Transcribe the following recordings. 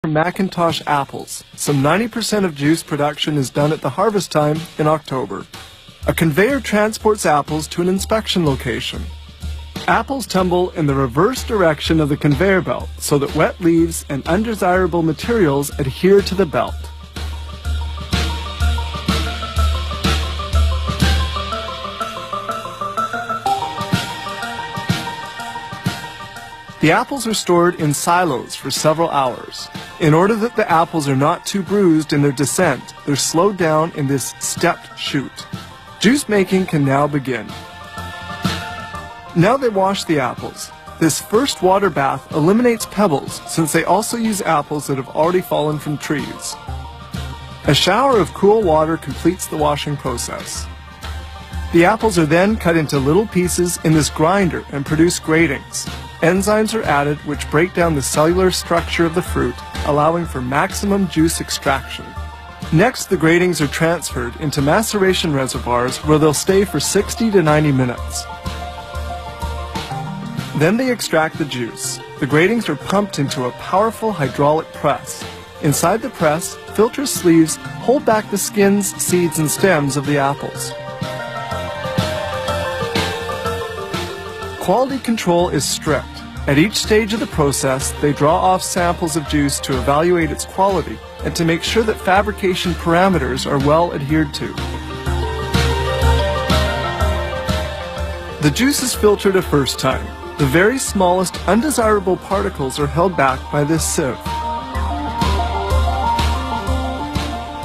Macintosh apples. Some 90% of juice production is done at the harvest time in October. A conveyor transports apples to an inspection location. Apples tumble in the reverse direction of the conveyor belt so that wet leaves and undesirable materials adhere to the belt. The apples are stored in silos for several hours. In order that the apples are not too bruised in their descent, they're slowed down in this stepped chute. Juice making can now begin. Now they wash the apples. This first water bath eliminates pebbles since they also use apples that have already fallen from trees. A shower of cool water completes the washing process. The apples are then cut into little pieces in this grinder and produce gratings. Enzymes are added which break down the cellular structure of the fruit, allowing for maximum juice extraction. Next, the gratings are transferred into maceration reservoirs where they'll stay for 60 to 90 minutes. Then they extract the juice. The gratings are pumped into a powerful hydraulic press. Inside the press, filter sleeves hold back the skins, seeds, and stems of the apples. Quality control is strict. At each stage of the process, they draw off samples of juice to evaluate its quality and to make sure that fabrication parameters are well adhered to. The juice is filtered a first time. The very smallest undesirable particles are held back by this sieve.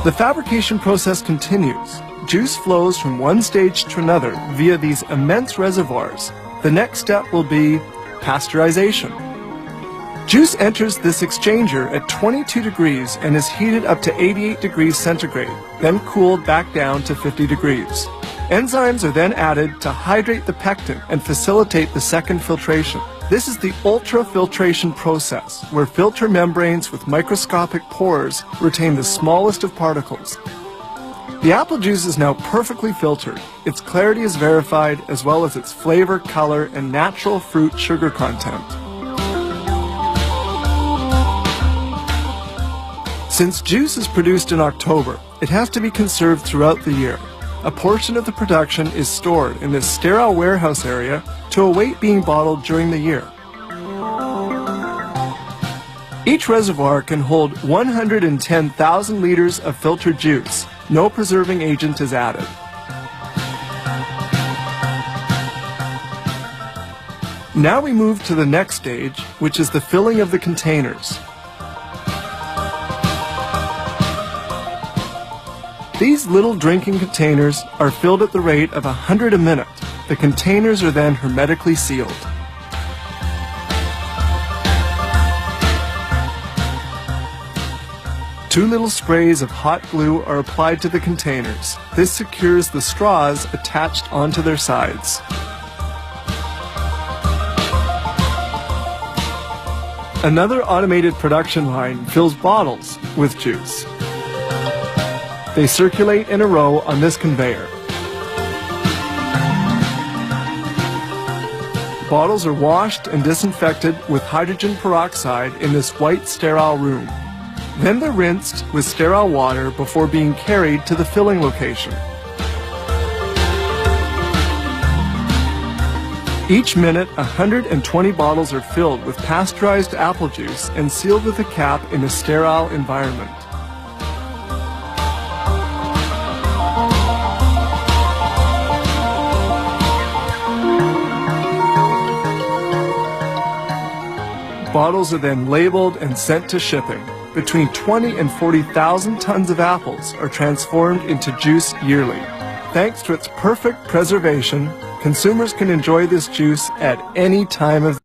The fabrication process continues. Juice flows from one stage to another via these immense reservoirs. The next step will be pasteurization. Juice enters this exchanger at 22 degrees and is heated up to 88 degrees centigrade, then cooled back down to 50 degrees. Enzymes are then added to hydrate the pectin and facilitate the second filtration. This is the ultrafiltration process, where filter membranes with microscopic pores retain the smallest of particles. The apple juice is now perfectly filtered. Its clarity is verified, as well as its flavor, color, and natural fruit sugar content. Since juice is produced in October, it has to be conserved throughout the year. A portion of the production is stored in this sterile warehouse area to await being bottled during the year. Each reservoir can hold 110,000 liters of filtered juice. No preserving agent is added. Now we move to the next stage, which is the filling of the containers. These little drinking containers are filled at the rate of 100 a minute. The containers are then hermetically sealed. Two little sprays of hot glue are applied to the containers. This secures the straws attached onto their sides. Another automated production line fills bottles with juice. They circulate in a row on this conveyor. Bottles are washed and disinfected with hydrogen peroxide in this white sterile room. Then they're rinsed with sterile water before being carried to the filling location. Each minute, 120 bottles are filled with pasteurized apple juice and sealed with a cap in a sterile environment. Bottles are then labeled and sent to shipping. Between 20 and 40,000 tons of apples are transformed into juice yearly. Thanks to its perfect preservation, consumers can enjoy this juice at any time of